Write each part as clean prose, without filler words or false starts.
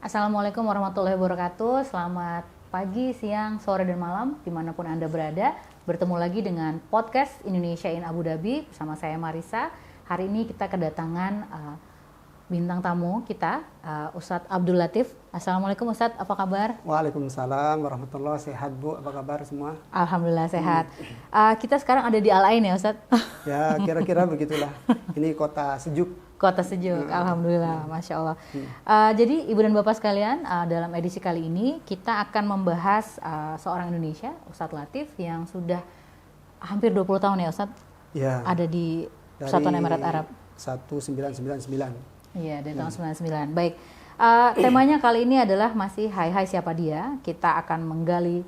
Assalamualaikum warahmatullahi wabarakatuh. Selamat pagi, siang, sore, dan malam dimanapun Anda berada. Bertemu lagi dengan podcast Indonesia in Abu Dhabi bersama saya Marisa. Hari ini kita kedatangan bintang tamu kita, Ustadz Abdul Latif. Assalamualaikum Ustadz, apa kabar? Waalaikumsalam warahmatullahi. Sehat Bu, apa kabar semua? Alhamdulillah sehat. Kita sekarang ada di Al Ain ya Ustadz? Ya kira-kira begitulah. Ini kota sejuk. Kota sejuk, Alhamdulillah, Masya Allah. Jadi Ibu dan Bapak sekalian, dalam edisi kali ini kita akan membahas seorang Indonesia, Ustadz Latif, yang sudah hampir 20 tahun ya Ustadz, Ya. ada di Persatuan Emirat Arab. 1999. Iya, dari tahun 99. Baik, temanya kali ini adalah masih Hai siapa dia. Kita akan menggali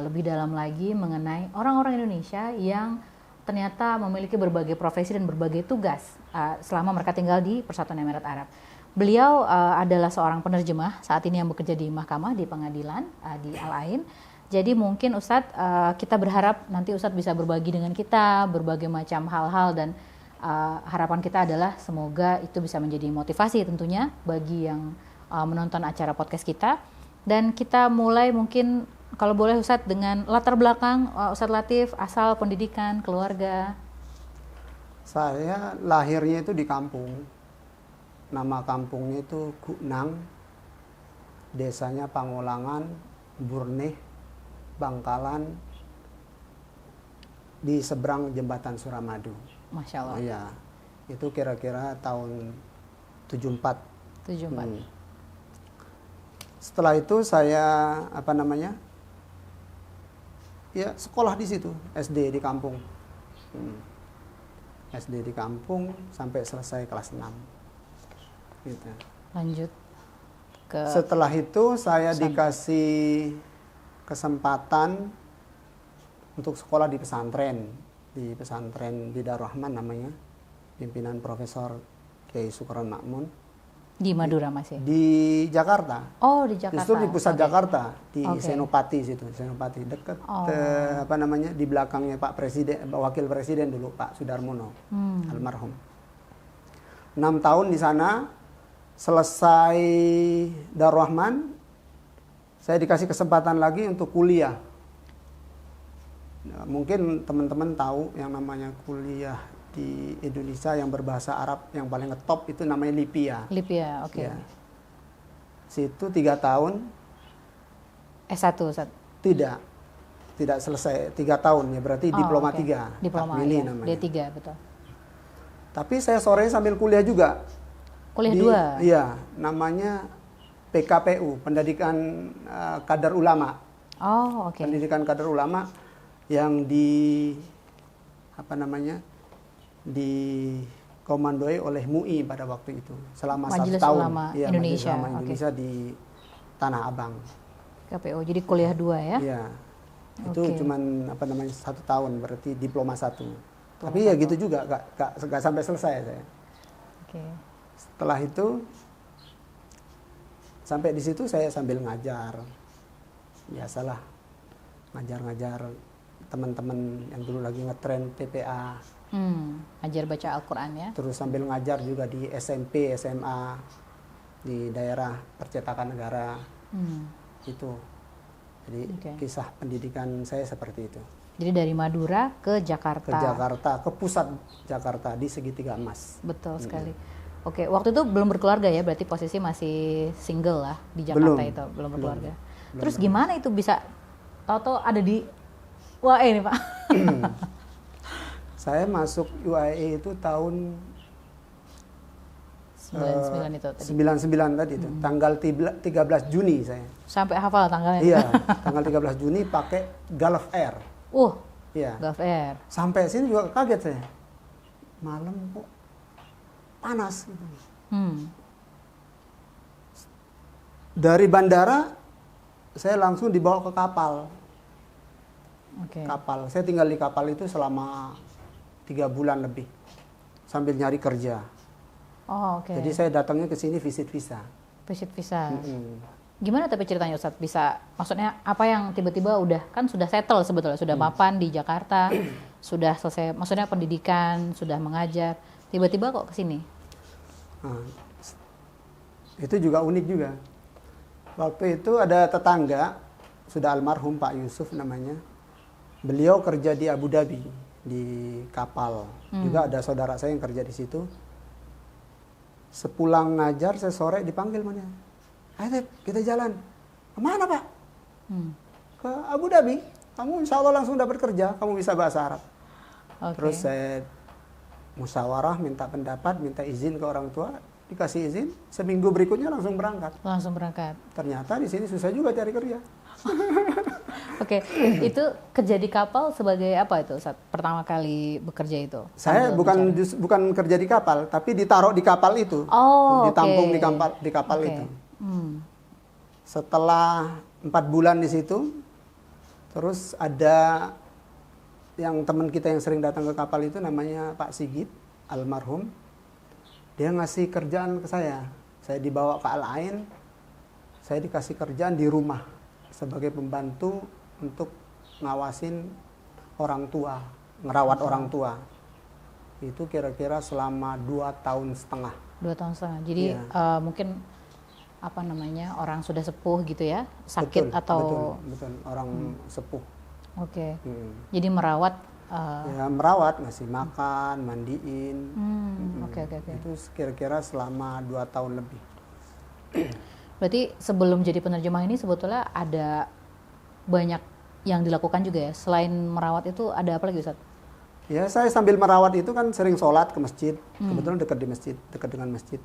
lebih dalam lagi mengenai orang-orang Indonesia yang ternyata memiliki berbagai profesi dan berbagai tugas selama mereka tinggal di Persatuan Emirat Arab. Beliau adalah seorang penerjemah saat ini yang bekerja di mahkamah, di pengadilan di Al Ain. Jadi mungkin Ustadz, kita berharap nanti Ustadz bisa berbagi dengan kita berbagai macam hal-hal, dan harapan kita adalah semoga itu bisa menjadi motivasi tentunya bagi yang menonton acara podcast kita. Dan kita mulai mungkin kalau boleh Ustadz dengan latar belakang Ustadz Latif, asal, pendidikan, keluarga. Saya lahirnya itu di kampung. Nama kampungnya itu Gunang. Desanya Pangolangan, Burneh, Bangkalan, di seberang jembatan Suramadu. Masya Allah. Iya, itu kira-kira tahun 74. 74. Setelah itu saya ya sekolah di situ, SD di kampung. SD di kampung sampai selesai kelas 6. Gitu. Lanjut ke Setelah itu saya dikasih kesempatan untuk sekolah di pesantren di Darul Rahman namanya, pimpinan Profesor Kiai Sukron Makmun di Madura masih. di Jakarta. Oh, di Jakarta. Justru di pusat Oke. Jakarta, di Oke. Senopati situ, Senopati dekat di belakangnya Pak Presiden, Wakil Presiden dulu Pak Sudarmono, almarhum. 6 tahun di sana, selesai Darul Rahman, saya dikasih kesempatan lagi untuk kuliah. Nah, mungkin teman-teman tahu yang namanya kuliah di Indonesia yang berbahasa Arab yang paling ngetop itu namanya LIPIA. Lipia, oke. Ya. Situ 3 tahun. S1 Ustadz. Tidak selesai 3 tahun ya, berarti diploma oke. 3. Diploma Takmili ya. namanya. D3 betul. Tapi saya sore sambil kuliah juga. Kuliah 2. Iya, namanya PKPU, Pendidikan Kadar Ulama. Oh, oke. Pendidikan Kadar Ulama yang dikomandoi oleh MUI pada waktu itu selama Majelis 1 tahun. Ulama Iya, Indonesia. Majelis Ulama Indonesia di Tanah Abang. KPO. Jadi kuliah 2 ya. Iya. Itu Oke. cuman 1 tahun, berarti diploma 1. Tapi ya gitu juga, gak sampai selesai saya. Oke. Setelah itu sampai di situ saya sambil ngajar. Biasalah ngajar-ngajar teman-teman yang dulu lagi ngetren TPA. Ajar baca Al-Quran ya. Terus sambil ngajar juga di SMP, SMA di daerah percetakan negara. Itu. Jadi kisah pendidikan saya seperti itu. Jadi dari Madura ke Jakarta. Ke Jakarta, ke pusat Jakarta di Segitiga Emas. Betul sekali. Oke, waktu itu belum berkeluarga ya, berarti posisi masih single lah di Jakarta itu, belum berkeluarga. Terus gimana itu bisa tahu-tahu ada di UAE nih Pak? Saya masuk UAE itu tahun 99 itu tadi. 99 tadi itu, tanggal 13 Juni saya. Sampai hafal tanggalnya. Iya, tanggal 13 Juni pakai Gulf Air. Iya. Gulf Air. Sampai sini juga kaget saya. Malam kok panas gitu. Dari bandara saya langsung dibawa ke kapal. Oke. Kapal. Saya tinggal di kapal itu selama 3 bulan lebih sambil nyari kerja. Oh, oke. Jadi saya datangnya ke sini visit visa. Visit visa. Gimana tapi ceritanya Ustadz bisa, maksudnya apa yang tiba-tiba udah, kan sudah settle sebetulnya, sudah mapan di Jakarta, sudah selesai, maksudnya pendidikan, sudah mengajar, tiba-tiba kok ke sini? Nah, itu juga unik juga. Waktu itu ada tetangga, sudah almarhum Pak Yusuf namanya. Beliau kerja di Abu Dhabi, di kapal. Juga ada saudara saya yang kerja di situ. Sepulang ngajar, saya sore dipanggil mana? Ayo kita jalan. Kemana Pak? Ke Abu Dhabi. Kamu insya Allah langsung dapat kerja, kamu bisa bahasa Arab. Terus saya musyawarah, minta pendapat, minta izin ke orang tua, dikasih izin. Seminggu berikutnya langsung berangkat. Langsung berangkat. Ternyata di sini susah juga cari kerja. Oke, itu kerja di kapal sebagai apa itu saat pertama kali bekerja itu? Saya bukan kerja di kapal, tapi ditaruh di kapal itu, ditampung di kapal itu. Setelah 4 bulan di situ, terus ada yang teman kita yang sering datang ke kapal itu namanya Pak Sigit, almarhum. Dia ngasih kerjaan ke saya. Saya dibawa ke Al Ain, saya dikasih kerjaan di rumah sebagai pembantu untuk ngawasin orang tua, ngerawat orang tua. Itu kira-kira selama 2,5 tahun. 2,5 tahun. Jadi mungkin apa namanya, orang sudah sepuh gitu ya, sakit atau betul orang sepuh. Oke. Jadi merawat ya merawat, ngasih makan, mandiin. Oke. Itu kira-kira selama 2 tahun lebih. Berarti sebelum jadi penerjemah ini sebetulnya ada banyak yang dilakukan juga ya. Selain merawat itu ada apa lagi Ustaz? Ya, saya sambil merawat itu kan sering sholat ke masjid. Kebetulan dekat di masjid, dekat dengan masjid.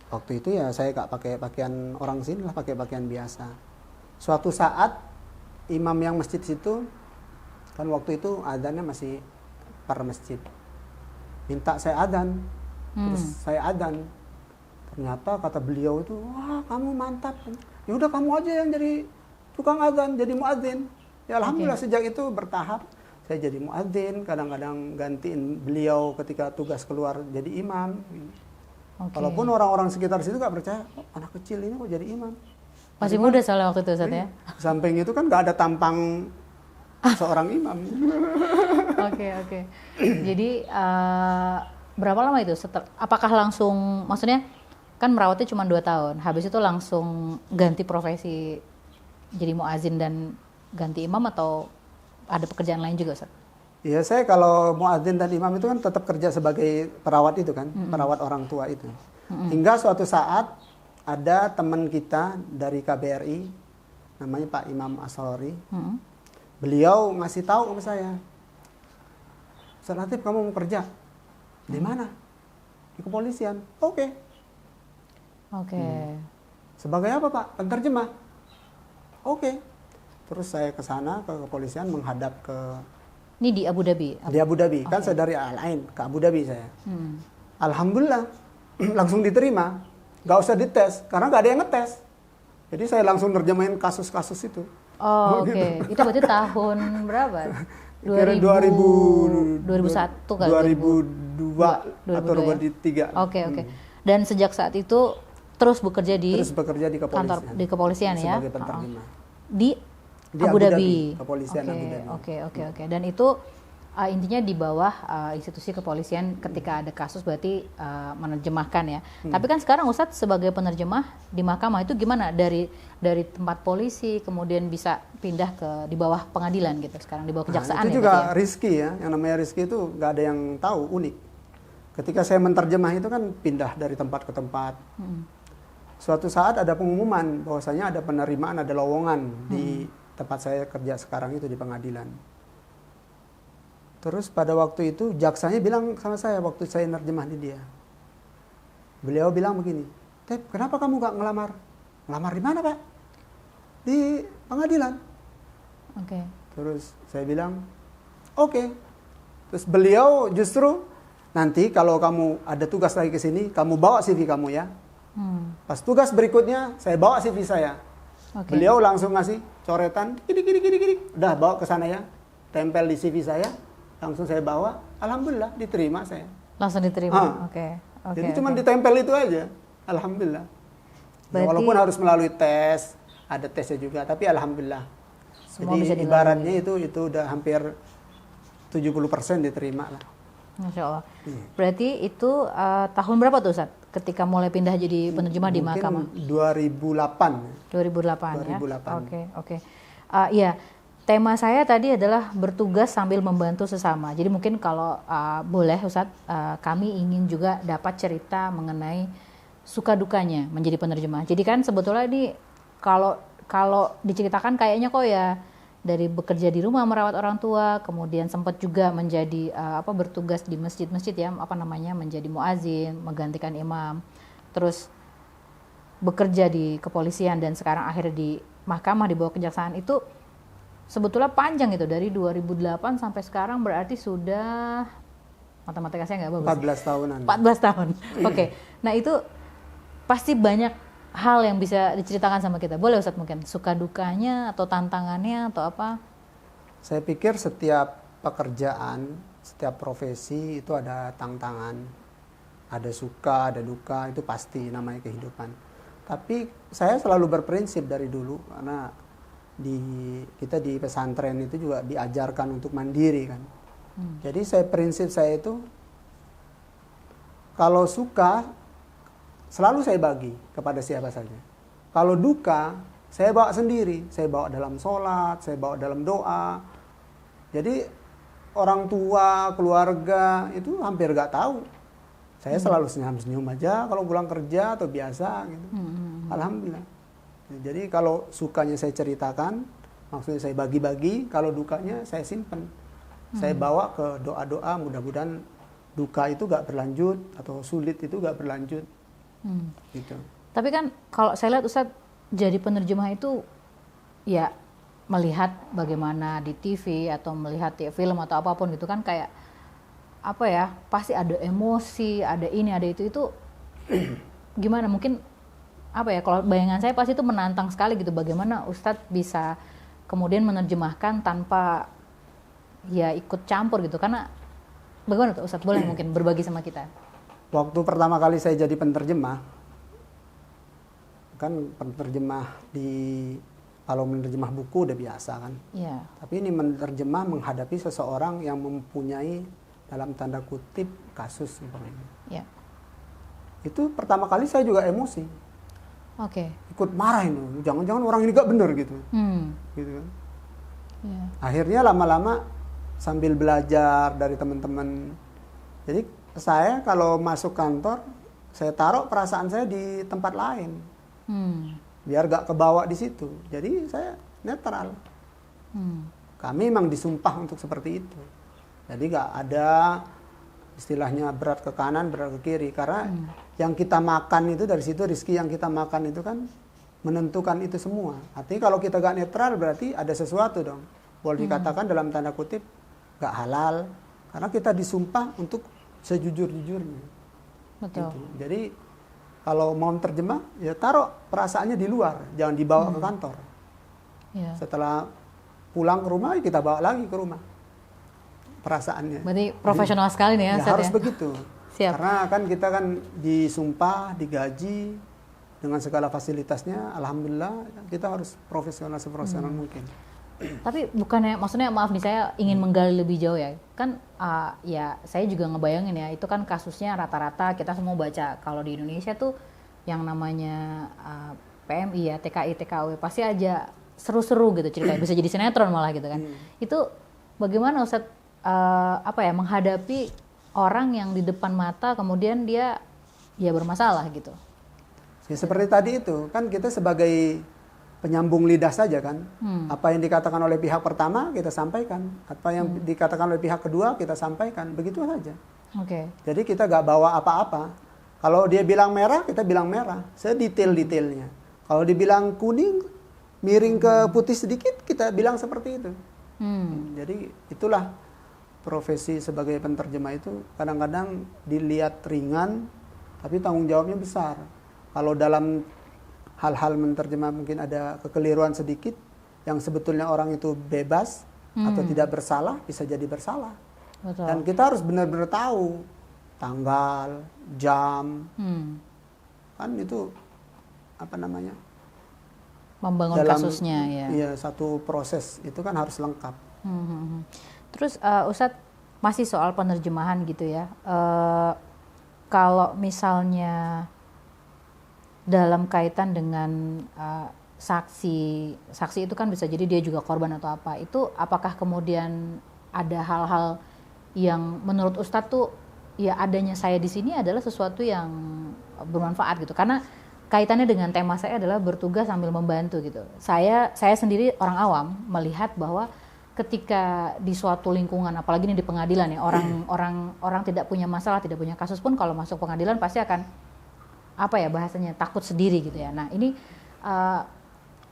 Waktu itu ya saya gak pakai pakaian orang sini lah, pakai pakaian biasa. Suatu saat imam yang masjid situ, kan waktu itu adzannya masih per masjid, minta saya adzan. Terus saya adzan. Ternyata kata beliau itu, wah kamu mantap. Ya udah kamu aja yang jadi tukang adzan, jadi muadzin. Ya alhamdulillah sejak itu bertahap saya jadi muadzin, kadang-kadang gantiin beliau ketika tugas keluar jadi imam. Walaupun orang-orang sekitar situ gak percaya, oh, anak kecil ini kok jadi imam. Masih muda soalnya waktu itu Ustaz ya. Samping itu kan gak ada tampang seorang imam. Oke. Jadi berapa lama itu? Apakah langsung, maksudnya kan merawatnya cuma 2 tahun, habis itu langsung ganti profesi jadi muazin dan ganti imam atau ada pekerjaan lain juga Ustaz? Ya saya kalau muadzin dan imam itu kan tetap kerja sebagai perawat itu kan, perawat orang tua itu. Hingga suatu saat ada teman kita dari KBRI, namanya Pak Imam Asori. Beliau ngasih tahu ke saya, Ustaz Latif kamu mau kerja? Di mana? Di kepolisian. Oke. Sebagai apa Pak? Penterjemah. Oke. Terus saya ke sana ke kepolisian menghadap ke. Ini di Abu Dhabi? Di Abu Dhabi, kan saya dari Al Ain ke Abu Dhabi saya. Alhamdulillah, langsung diterima. Gak usah dites, karena gak ada yang ngetes. Jadi saya langsung nerjemahin kasus-kasus itu. Oke. Gitu. Itu berarti tahun berapa? 2001 kali? 2002 atau 2003. Oke. Dan sejak saat itu terus bekerja di kepolisian. Kantor di kepolisian ya? Sebagai penterjemah. Di Abu Dhabi. Kepolisian Abu Dhabi. Oke. Dan itu intinya di bawah institusi kepolisian ketika ada kasus berarti menerjemahkan ya. Tapi kan sekarang Ustadz sebagai penerjemah di mahkamah itu gimana dari tempat polisi kemudian bisa pindah ke di bawah pengadilan gitu sekarang di bawah kejaksaan itu juga rizki ya. Yang namanya rizki itu nggak ada yang tahu, unik. Ketika saya menerjemah itu kan pindah dari tempat ke tempat. Suatu saat ada pengumuman bahwasanya ada penerimaan, ada lowongan di tempat saya kerja sekarang itu di pengadilan. Terus pada waktu itu jaksanya bilang sama saya waktu saya nerjemah di dia. Beliau bilang begini, Tep, kenapa kamu gak ngelamar? Ngelamar di mana Pak? Di pengadilan. Terus saya bilang, oke. Terus beliau justru nanti kalau kamu ada tugas lagi ke sini, kamu bawa CV kamu ya. Pas tugas berikutnya saya bawa CV saya. Beliau langsung ngasih coretan, gini. Udah bawa ke sana ya. Tempel di CV saya. Langsung saya bawa, alhamdulillah diterima saya. Langsung diterima. Jadi cuma ditempel itu aja, alhamdulillah. Ya, walaupun harus melalui tes, ada tesnya juga, tapi alhamdulillah. Semua jadi ibaratnya itu udah hampir 70% diterima lah. Masya Allah. Berarti itu tahun berapa tuh Ustaz? Ketika mulai pindah jadi penerjemah di mahkamah? 2008. 2008 ya? 2008. Oke. Iya, tema saya tadi adalah bertugas sambil membantu sesama. Jadi mungkin kalau boleh Ustaz, kami ingin juga dapat cerita mengenai suka dukanya menjadi penerjemah. Jadi kan sebetulnya ini kalau diceritakan kayaknya kok ya dari bekerja di rumah merawat orang tua, kemudian sempat juga menjadi bertugas di masjid-masjid ya, menjadi muazin, menggantikan imam, terus bekerja di kepolisian dan sekarang akhirnya di mahkamah di bawah kejaksaan. Itu sebetulnya panjang itu, dari 2008 sampai sekarang, berarti sudah, matematika saya nggak bagus. 14 tahunan. 14 tahun. Oke. Nah itu pasti banyak hal yang bisa diceritakan sama kita. Boleh Ustadz mungkin suka dukanya atau tantangannya atau apa? Saya pikir setiap pekerjaan, setiap profesi itu ada tantangan, ada suka, ada duka, itu pasti namanya kehidupan. Tapi saya selalu berprinsip dari dulu, karena kita di pesantren itu juga diajarkan untuk mandiri kan. Jadi prinsip saya itu kalau suka selalu saya bagi kepada siapa saja. Kalau duka, saya bawa sendiri. Saya bawa dalam sholat, saya bawa dalam doa. Jadi orang tua, keluarga itu hampir gak tahu. Saya selalu senyum-senyum aja kalau pulang kerja atau biasa gitu. Alhamdulillah. Jadi kalau sukanya saya ceritakan, maksudnya saya bagi-bagi. Kalau dukanya saya simpan. Saya bawa ke doa-doa, mudah-mudahan duka itu gak berlanjut atau sulit itu gak berlanjut. Gitu. Tapi kan kalau saya lihat Ustadz jadi penerjemah itu ya melihat bagaimana di TV atau melihat di film atau apapun gitu kan, kayak apa ya, pasti ada emosi, ada ini ada itu gimana, mungkin apa ya, kalau bayangan saya pasti itu menantang sekali gitu, bagaimana Ustadz bisa kemudian menerjemahkan tanpa ya ikut campur gitu, karena bagaimana tuh Ustadz, boleh mungkin berbagi sama kita? Waktu pertama kali saya jadi penerjemah, kan penerjemah kalau menerjemah buku udah biasa kan. Yeah. Tapi ini menerjemah menghadapi seseorang yang mempunyai dalam tanda kutip kasus umpamanya. Yeah. Itu pertama kali saya juga emosi. Oke. Ikut marah ini, jangan-jangan orang ini gak bener gitu. Gitu kan. Yeah. Akhirnya lama-lama sambil belajar dari teman-teman. Jadi saya kalau masuk kantor, saya taruh perasaan saya di tempat lain, biar gak kebawa di situ. Jadi saya netral. Kami memang disumpah untuk seperti itu. Jadi gak ada istilahnya berat ke kanan, berat ke kiri. Karena yang kita makan itu dari situ, rezeki yang kita makan itu kan menentukan itu semua. Artinya kalau kita gak netral berarti ada sesuatu dong. Boleh dikatakan dalam tanda kutip gak halal. Karena kita disumpah untuk sejujur-jujurnya. Betul. Gitu. Jadi kalau mau terjemah, ya taruh perasaannya di luar, jangan dibawa ke kantor. Yeah. Setelah pulang ke rumah, kita bawa lagi ke rumah perasaannya. Berarti profesional sekali nih ya. Ya harus begitu. Siap. Karena kan kita kan disumpah, digaji dengan segala fasilitasnya. Alhamdulillah kita harus profesional seprofesional mungkin. Tapi bukannya, maksudnya maaf nih, saya ingin menggali lebih jauh ya. Kan ya saya juga ngebayangin ya, itu kan kasusnya rata-rata kita semua baca. Kalau di Indonesia tuh yang namanya PMI ya, TKI, TKW, pasti aja seru-seru gitu ceritanya. Bisa jadi sinetron malah gitu kan. Itu bagaimana Ustadz menghadapi orang yang di depan mata kemudian dia bermasalah gitu? Ya, seperti tadi itu, kan kita sebagai penyambung lidah saja kan. Apa yang dikatakan oleh pihak pertama kita sampaikan, apa yang dikatakan oleh pihak kedua kita sampaikan, begitu saja. Oke. Jadi kita gak bawa apa-apa. Kalau dia bilang merah, kita bilang merah, sedetail-detailnya. Kalau dibilang kuning, miring ke putih sedikit, kita bilang seperti itu. Jadi itulah profesi sebagai penerjemah itu kadang-kadang dilihat ringan, tapi tanggung jawabnya besar. Kalau dalam hal-hal menerjemah mungkin ada kekeliruan sedikit, yang sebetulnya orang itu bebas atau tidak bersalah, bisa jadi bersalah. Betul. Dan kita harus benar-benar tahu tanggal, jam, kan itu membangun dalam, kasusnya ya. Iya, satu proses itu kan harus lengkap. Terus Ustadz, masih soal penerjemahan gitu ya. Kalau misalnya dalam kaitan dengan saksi itu kan bisa jadi dia juga korban atau apa. Itu apakah kemudian ada hal-hal yang menurut Ustadz tuh ya adanya saya di sini adalah sesuatu yang bermanfaat gitu. Karena kaitannya dengan tema saya adalah bertugas sambil membantu gitu. Saya sendiri orang awam melihat bahwa ketika di suatu lingkungan, apalagi ini di pengadilan ya, orang tidak punya masalah, tidak punya kasus pun kalau masuk pengadilan pasti akan apa ya bahasanya, takut sendiri gitu ya. Nah ini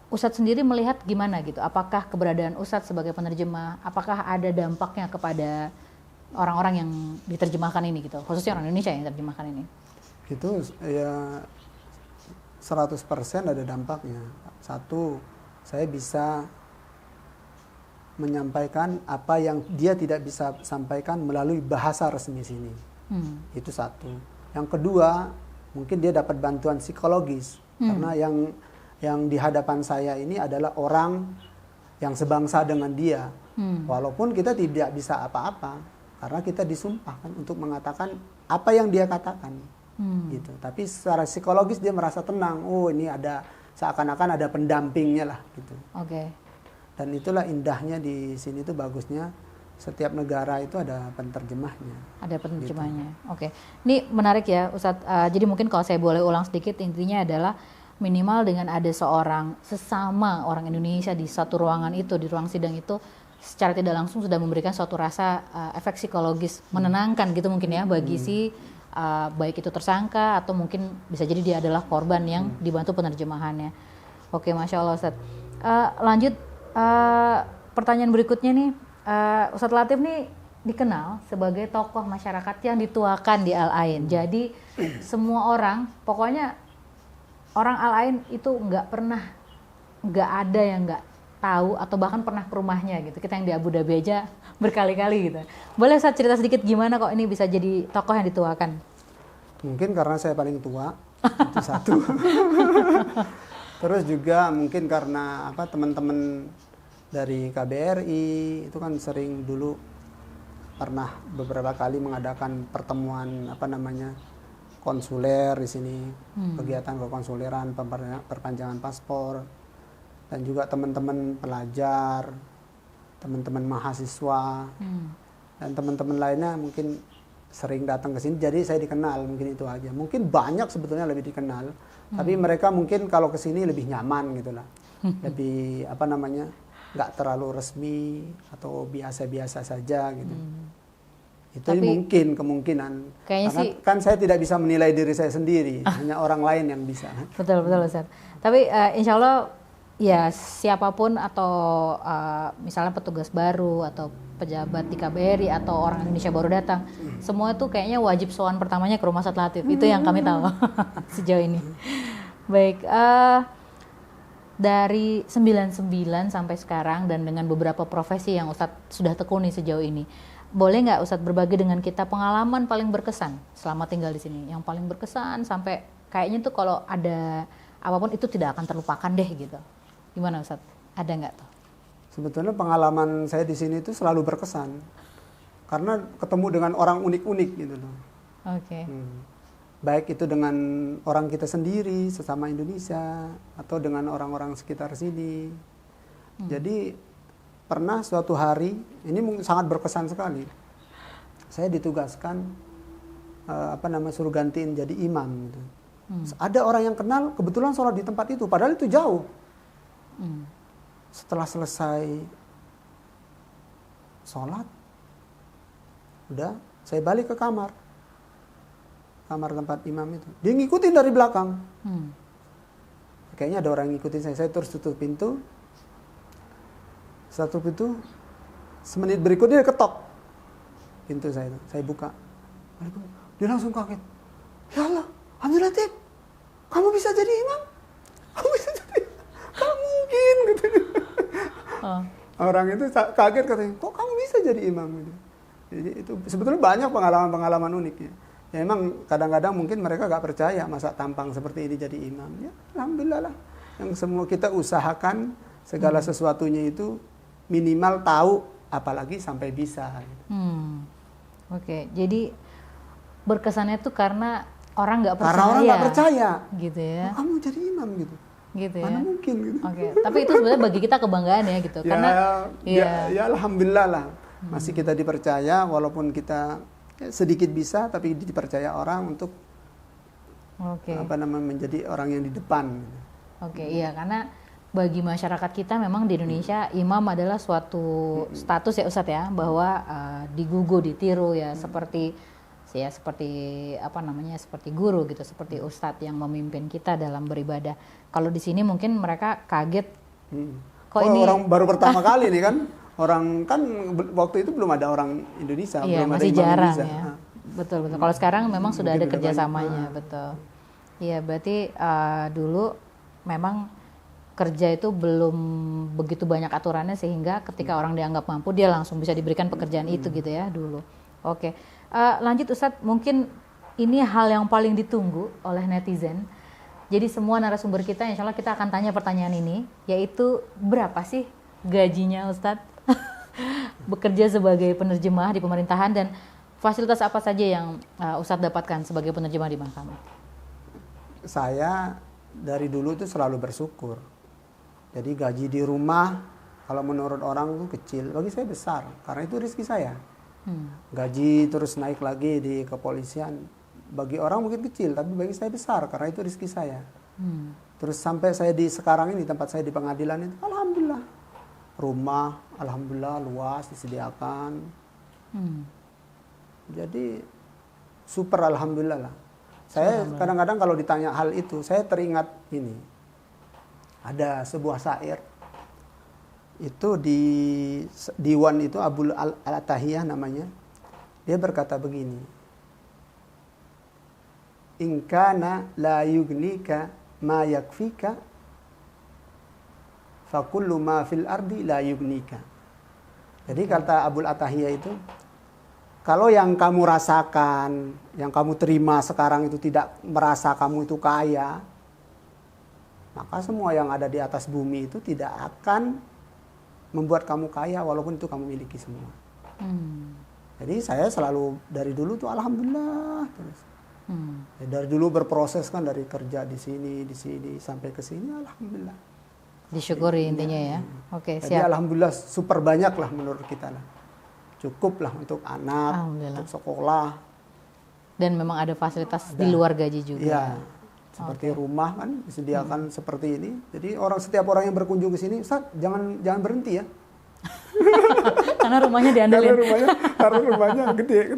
Ustadz sendiri melihat gimana gitu? Apakah keberadaan Ustadz sebagai penerjemah, apakah ada dampaknya kepada orang-orang yang diterjemahkan ini gitu, khususnya orang Indonesia yang diterjemahkan ini? Itu ya 100% ada dampaknya. Satu, saya bisa menyampaikan apa yang dia tidak bisa sampaikan melalui bahasa resmi sini. Itu satu. Yang kedua, mungkin dia dapat bantuan psikologis karena yang di hadapan saya ini adalah orang yang sebangsa dengan dia. Walaupun kita tidak bisa apa-apa karena kita disumpahkan untuk mengatakan apa yang dia katakan. Gitu. Tapi secara psikologis dia merasa tenang. Oh, ini ada seakan-akan ada pendampingnya lah gitu. Oke. Dan itulah indahnya di sini tuh, bagusnya setiap negara itu ada penerjemahnya. Ada penerjemahnya. Gitu. Oke. Ini menarik ya Ustadz. Jadi mungkin kalau saya boleh ulang sedikit, intinya adalah minimal dengan ada seorang sesama orang Indonesia di satu ruangan itu, di ruang sidang itu, secara tidak langsung sudah memberikan suatu rasa efek psikologis menenangkan gitu mungkin ya bagi si baik itu tersangka atau mungkin bisa jadi dia adalah korban yang dibantu penerjemahannya. Oke, Masya Allah Ustadz. Lanjut pertanyaan berikutnya nih, Ustadz Latif nih dikenal sebagai tokoh masyarakat yang dituakan di Al-Ain. Jadi semua orang, pokoknya orang Al-Ain itu nggak ada yang nggak tahu atau bahkan pernah ke rumahnya gitu. Kita yang di Abu Dhabi aja berkali-kali gitu. Boleh Ustadz cerita sedikit gimana kok ini bisa jadi tokoh yang dituakan? Mungkin karena saya paling tua, itu satu. Terus juga mungkin karena teman-teman dari KBRI itu kan sering dulu pernah beberapa kali mengadakan pertemuan konsuler di sini, kegiatan kekonsuleran, perpanjangan paspor, dan juga teman-teman pelajar, teman-teman mahasiswa, dan teman-teman lainnya mungkin sering datang ke sini. Jadi saya dikenal, mungkin itu aja. Mungkin banyak sebetulnya lebih dikenal, tapi mereka mungkin kalau ke sini lebih nyaman gitulah, lebih nggak terlalu resmi atau biasa-biasa saja gitu. Itu tapi, mungkin kemungkinan. Karena sih, kan saya tidak bisa menilai diri saya sendiri, hanya orang lain yang bisa. Betul Ustaz. Tapi insya Allah ya siapapun atau misalnya petugas baru atau pejabat di KBRI atau orang Indonesia baru datang, semua itu kayaknya wajib sowan pertamanya ke rumah Ustadz Latif. Itu yang kami tahu sejauh ini. Baik, dari 99 sampai sekarang dan dengan beberapa profesi yang Ustadz sudah tekuni sejauh ini, boleh nggak Ustadz berbagi dengan kita pengalaman paling berkesan selama tinggal di sini? Yang paling berkesan sampai kayaknya tuh kalau ada apapun itu tidak akan terlupakan deh gitu. Gimana Ustadz? Ada nggak tuh? Sebetulnya pengalaman saya di sini itu selalu berkesan karena ketemu dengan orang unik-unik gitu loh. Oke. Baik itu dengan orang kita sendiri sesama Indonesia atau dengan orang-orang sekitar sini. Jadi pernah suatu hari, ini sangat berkesan sekali. Saya ditugaskan suruh gantiin jadi imam gitu. Ada orang yang kenal kebetulan sholat di tempat itu, padahal itu jauh. Setelah selesai sholat, udah saya balik ke kamar tempat imam itu. Dia ngikutin dari belakang. Kayaknya ada orang ngikutin saya terus tutup pintu. Setelah tutup pintu, semenit berikutnya dia ketok pintu saya itu. Saya buka. Dia langsung kaget. Ya Allah, Abdul Latif, kamu bisa jadi imam? Kamu bisa jadi imam? Gak mungkin gitu. Orang itu kaget katanya, kok kamu bisa jadi imam gitu. Jadi itu sebetulnya banyak pengalaman-pengalaman uniknya. Ya emang kadang-kadang mungkin mereka gak percaya masa tampang seperti ini jadi imam. Ya alhamdulillah lah. Yang semua kita usahakan segala sesuatunya itu minimal tahu, apalagi sampai bisa. Oke, jadi berkesannya tuh karena orang nggak percaya. Karena orang nggak percaya. Gitu ya. Oh, kamu jadi imam gitu. Gitu ya. Mana mungkin gitu. Oke, tapi itu sebenarnya bagi kita kebanggaan ya gitu. Karena ya alhamdulillah lah. Masih kita dipercaya walaupun kita sedikit bisa tapi dipercaya orang untuk menjadi orang yang di depan. Oke, iya karena bagi masyarakat kita memang di Indonesia imam adalah suatu status ya Ustadz ya, bahwa digugu, ditiru ya, seperti seperti guru gitu, seperti Ustadz yang memimpin kita dalam beribadah. Kalau di sini mungkin mereka kaget. Kok ini orang baru pertama kali nih kan, orang kan waktu itu belum ada orang Indonesia, iya, belum masih ada imam jarang Indonesia. ya. Betul. Kalau sekarang memang sudah ada kerjasamanya, banyak. betul. Iya, berarti dulu memang kerja itu belum begitu banyak aturannya sehingga ketika orang dianggap mampu dia langsung bisa diberikan pekerjaan itu gitu ya dulu. Oke, lanjut Ustadz, mungkin ini hal yang paling ditunggu oleh netizen. Jadi semua narasumber kita insya Allah kita akan tanya pertanyaan ini, yaitu berapa sih gajinya Ustadz bekerja sebagai penerjemah di pemerintahan, dan fasilitas apa saja yang Ustadz dapatkan sebagai penerjemah di mahkamah? Saya dari dulu tuh selalu bersyukur. Jadi gaji di rumah kalau menurut orang tuh kecil, bagi saya besar karena itu rezeki saya. Gaji terus naik lagi di kepolisian, bagi orang mungkin kecil tapi bagi saya besar karena itu rezeki saya. Terus sampai saya di sekarang ini tempat saya di pengadilan itu, alhamdulillah rumah alhamdulillah luas disediakan. Jadi super alhamdulillah lah. Saya kadang-kadang kalau ditanya hal itu, saya teringat ini. Ada sebuah syair. Itu di diwan itu Abul Al-Atahiyah namanya. Dia berkata begini. In kana la yugnika ma yakfika fa kullu ma fil ardi la yugnika. Jadi kata Abul Atahiyah itu, kalau yang kamu rasakan, yang kamu terima sekarang itu tidak merasa kamu itu kaya, maka semua yang ada di atas bumi itu tidak akan membuat kamu kaya walaupun itu kamu miliki semua. Jadi saya selalu dari dulu tuh alhamdulillah terus. Dari dulu berproses kan, dari kerja di sini sampai ke sini alhamdulillah. Disyukuri intinya ya. Oke, Jadi siap. alhamdulillah super banyak lah menurut kita lah. Cukup lah untuk anak, untuk sekolah. Dan memang ada fasilitas di luar gaji juga. Iya. Seperti rumah kan disediakan seperti ini. Jadi setiap orang yang berkunjung ke sini, Ustaz, jangan berhenti ya. Karena rumahnya diandelin. Karena rumahnya gede.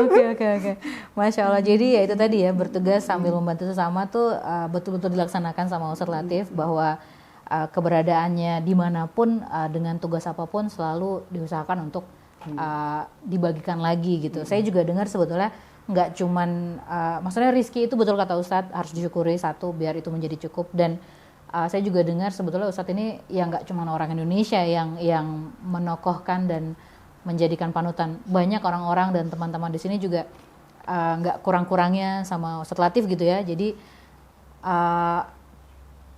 Oke. Masya Allah. Jadi ya itu tadi ya, bertugas sambil membantu sesama tuh betul-betul dilaksanakan sama Ustadz Latif, bahwa keberadaannya dimanapun dengan tugas apapun selalu diusahakan untuk dibagikan lagi gitu. Saya juga dengar sebetulnya nggak cuman maksudnya rizki itu betul kata Ustadz harus disyukuri satu biar itu menjadi cukup, dan saya juga dengar sebetulnya Ustadz ini yang nggak cuman orang Indonesia yang menokohkan dan menjadikan panutan, banyak orang-orang dan teman-teman di sini juga nggak kurang-kurangnya sama Ustadz Latif gitu ya. Jadi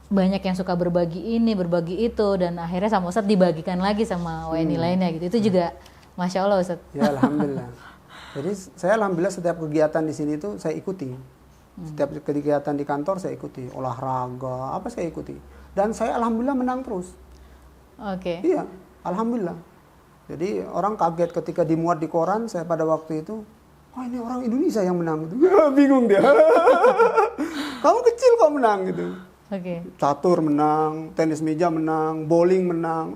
banyak yang suka berbagi ini berbagi itu, dan akhirnya sama Ustadz dibagikan lagi sama WNI lainnya gitu. Itu juga Masya Allah Ustadz. Ya alhamdulillah. Jadi saya alhamdulillah setiap kegiatan di sini tuh saya ikuti. Setiap kegiatan di kantor saya ikuti, olahraga apa saya ikuti, dan saya alhamdulillah menang terus. Oke. Iya, alhamdulillah. Jadi orang kaget ketika dimuat di koran saya pada waktu itu, oh ini orang Indonesia yang menang gitu. Bingung dia. Kamu kecil kok menang gitu. Oke. Catur menang, tenis meja menang, bowling menang.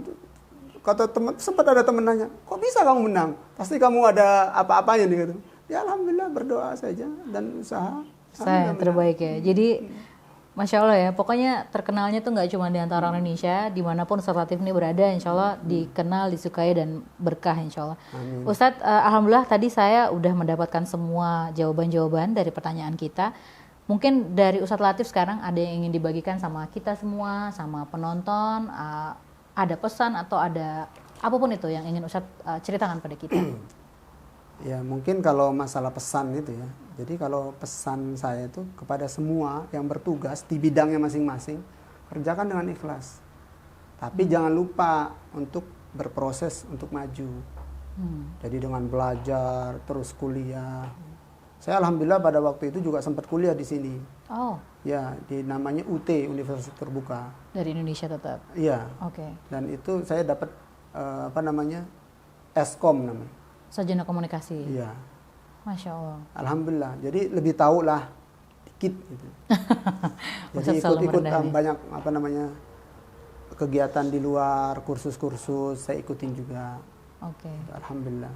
Kata teman, sempat ada teman nanya, kok bisa kamu menang? Pasti kamu ada apa-apanya nih gitu. Ya alhamdulillah berdoa saja dan usaha. Saya terbaik ya. Jadi Masya Allah ya, pokoknya terkenalnya tuh nggak cuma di antara orang Indonesia, dimanapun Ustadz Latif ini berada, insya Allah dikenal, disukai dan berkah insya Allah. Amin. Ustadz, alhamdulillah tadi saya udah mendapatkan semua jawaban-jawaban dari pertanyaan kita. Mungkin dari Ustadz Latif sekarang ada yang ingin dibagikan sama kita semua, sama penonton. Ada pesan atau ada apapun itu yang ingin Ustadz ceritakan pada kita? Ya mungkin kalau masalah pesan itu ya. Jadi kalau pesan saya itu kepada semua yang bertugas di bidangnya masing-masing, kerjakan dengan ikhlas. Tapi jangan lupa untuk berproses untuk maju. Jadi dengan belajar, terus kuliah. Saya alhamdulillah pada waktu itu juga sempat kuliah di sini. Oh. Ya, di namanya UT, Universitas Terbuka. Dari Indonesia tetap? Iya. Oke. Dan itu saya dapat Eskom namanya. Sarjana komunikasi? Iya. Masya Allah. Alhamdulillah, jadi lebih tahu lah dikit gitu. Jadi ikut-ikut banyak kegiatan di luar, kursus-kursus saya ikutin juga. Oke. Alhamdulillah.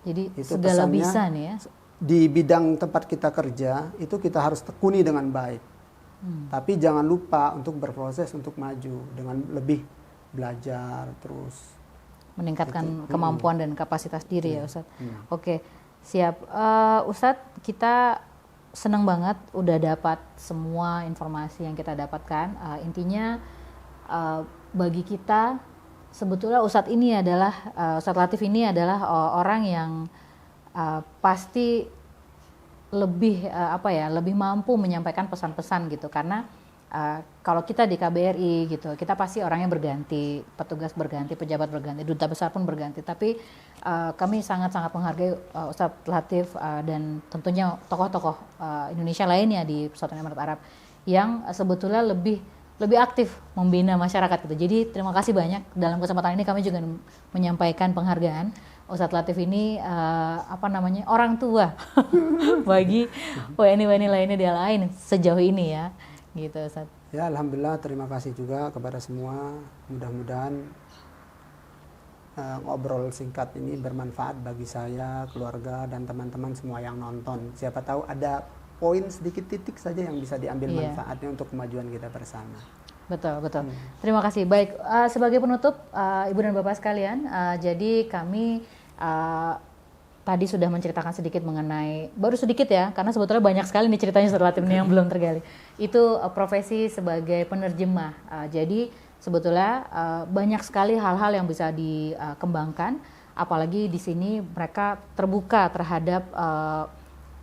Jadi itu segala bisa nih ya? Di bidang tempat kita kerja itu kita harus tekuni dengan baik. Tapi jangan lupa untuk berproses untuk maju dengan lebih belajar terus. Meningkatkan kemampuan dan kapasitas diri ya Ustadz. Oke, siap. Ustadz, kita senang banget udah dapat semua informasi yang kita dapatkan. Intinya bagi kita sebetulnya Ustadz Latif ini adalah orang yang pasti lebih lebih mampu menyampaikan pesan-pesan gitu, karena kalau kita di KBRI gitu, kita pasti orangnya berganti, petugas berganti, pejabat berganti, duta besar pun berganti. Tapi kami sangat-sangat menghargai Ustadz Latif dan tentunya tokoh-tokoh Indonesia lainnya di Persatuan Emirat Arab yang sebetulnya lebih aktif membina masyarakat gitu. Jadi terima kasih banyak. Dalam kesempatan ini kami juga menyampaikan penghargaan. Ustadz Latif ini orang tua bagi WNI lainnya di lain sejauh ini ya. Gitu Ustadz. Ya alhamdulillah, terima kasih juga kepada semua. Mudah-mudahan ngobrol singkat ini bermanfaat bagi saya, keluarga dan teman-teman semua yang nonton. Siapa tahu ada poin sedikit titik saja yang bisa diambil manfaatnya untuk kemajuan kita bersama. Betul. Terima kasih. Baik, sebagai penutup Ibu dan Bapak sekalian, jadi kami tadi sudah menceritakan sedikit mengenai, baru sedikit ya, karena sebetulnya banyak sekali nih ceritanya Ustadz Latif ini yang belum tergali. Itu profesi sebagai penerjemah. Jadi sebetulnya banyak sekali hal-hal yang bisa dikembangkan, apalagi di sini mereka terbuka terhadap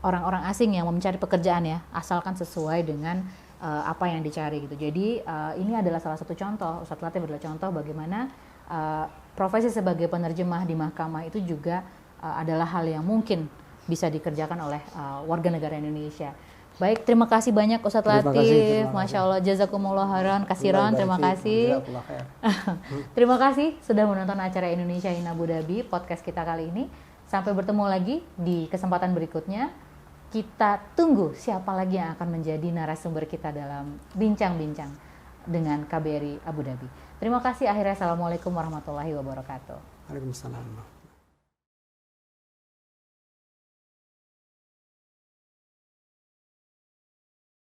orang-orang asing yang mencari pekerjaan ya, asalkan sesuai dengan apa yang dicari gitu. Jadi ini adalah salah satu contoh, Ustadz Latif adalah contoh bagaimana profesi sebagai penerjemah di mahkamah itu juga adalah hal yang mungkin bisa dikerjakan oleh warga negara Indonesia. Baik, terima kasih banyak Ustadz Latif. Masya Allah, jazakumullah khairan kasiran, terima kasih. Terima kasih sudah menonton acara Indonesia in Abu Dhabi, podcast kita kali ini. Sampai bertemu lagi di kesempatan berikutnya. Kita tunggu siapa lagi yang akan menjadi narasumber kita dalam bincang-bincang dengan KBRI Abu Dhabi. Terima kasih. Akhirnya, assalamualaikum warahmatullahi wabarakatuh. Waalaikumsalam.